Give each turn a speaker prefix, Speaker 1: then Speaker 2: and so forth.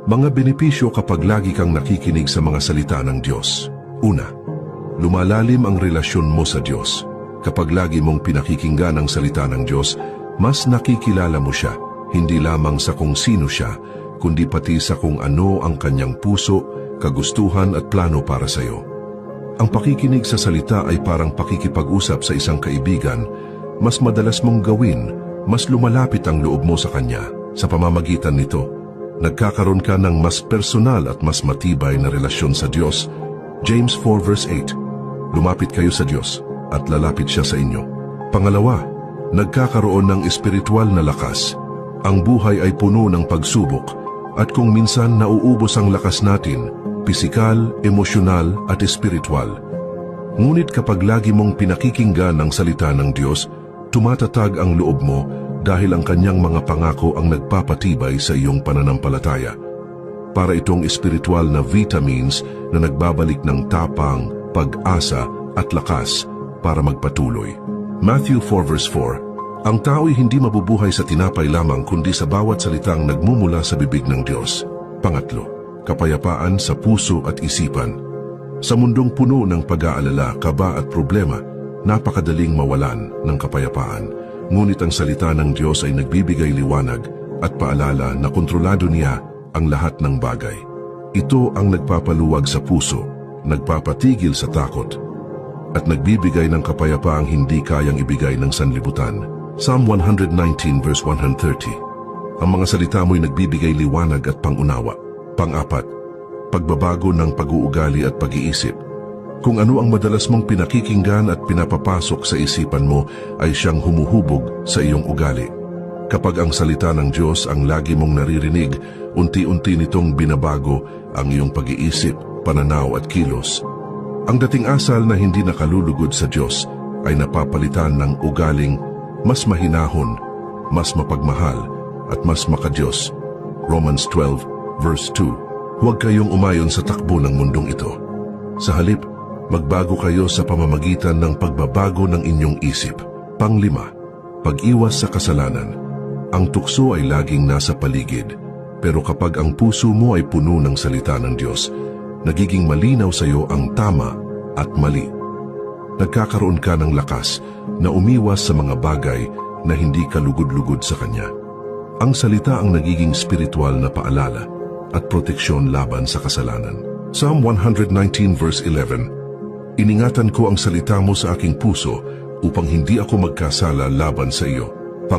Speaker 1: Mga benepisyo kapag lagi kang nakikinig sa mga salita ng Diyos. Una, lumalalim ang relasyon mo sa Diyos. Kapag lagi mong pinakikinggan ang salita ng Diyos, mas nakikilala mo siya, hindi lamang sa kung sino siya, kundi pati sa kung ano ang kanyang puso, kagustuhan at plano para sa iyo. Ang pakikinig sa salita ay parang pakikipag-usap sa isang kaibigan. Mas madalas mong gawin, mas lumalapit ang loob mo sa kanya. Sa pamamagitan nito, nagkakaroon ka ng mas personal at mas matibay na relasyon sa Diyos. James 4 verse 8, lumapit kayo sa Diyos at lalapit siya sa inyo. Pangalawa, nagkakaroon ng espiritual na lakas. Ang buhay ay puno ng pagsubok at kung minsan nauubos ang lakas natin, pisikal, emosyonal at espiritual. Ngunit kapag lagi mong pinakikinggan ang salita ng Diyos, tumatatag ang loob mo dahil ang kanyang mga pangako ang nagpapatibay sa iyong pananampalataya. Para itong espiritual na vitamins na nagbabalik ng tapang, pag-asa at lakas para magpatuloy. Matthew 4 verse 4, ang tao'y hindi mabubuhay sa tinapay lamang kundi sa bawat salitang nagmumula sa bibig ng Diyos. Pangatlo, kapayapaan sa puso at isipan. Sa mundong puno ng pag-aalala, kaba at problema, napakadaling mawalan ng kapayapaan. Ngunit ang salita ng Diyos ay nagbibigay liwanag at paalala na kontrolado niya ang lahat ng bagay. Ito ang nagpapaluwag sa puso, nagpapatigil sa takot, at nagbibigay ng kapayapaang hindi kayang ibigay ng sanlibutan. Psalm 119 verse 130. Ang mga salita mo'y nagbibigay liwanag at pangunawa. Pang-apat, pagbabago ng pag-uugali at pag-iisip. Kung ano ang madalas mong pinakikinggan at pinapapasok sa isipan mo ay siyang humuhubog sa iyong ugali. Kapag ang salita ng Diyos ang lagi mong naririnig, unti-unti nitong binabago ang iyong pag-iisip, pananaw at kilos. Ang dating asal na hindi nakalulugod sa Diyos ay napapalitan ng ugaling mas mahinahon, mas mapagmahal at mas makadiyos. Romans 12 verse 2. Huwag kayong umayon sa takbo ng mundong ito. Sa halip, magbago kayo sa pamamagitan ng pagbabago ng inyong isip. Panglima, pag-iwas sa kasalanan. Ang tukso ay laging nasa paligid, pero kapag ang puso mo ay puno ng salita ng Diyos, nagiging malinaw sa iyo ang tama at mali. Nagkakaroon ka ng lakas na umiwas sa mga bagay na hindi kalugod-lugod sa Kanya. Ang salita ang nagiging spiritual na paalala at proteksyon laban sa kasalanan. Psalm 119 verse 11, iningatan ko ang salita mo sa aking puso upang hindi ako magkasala laban sa iyo.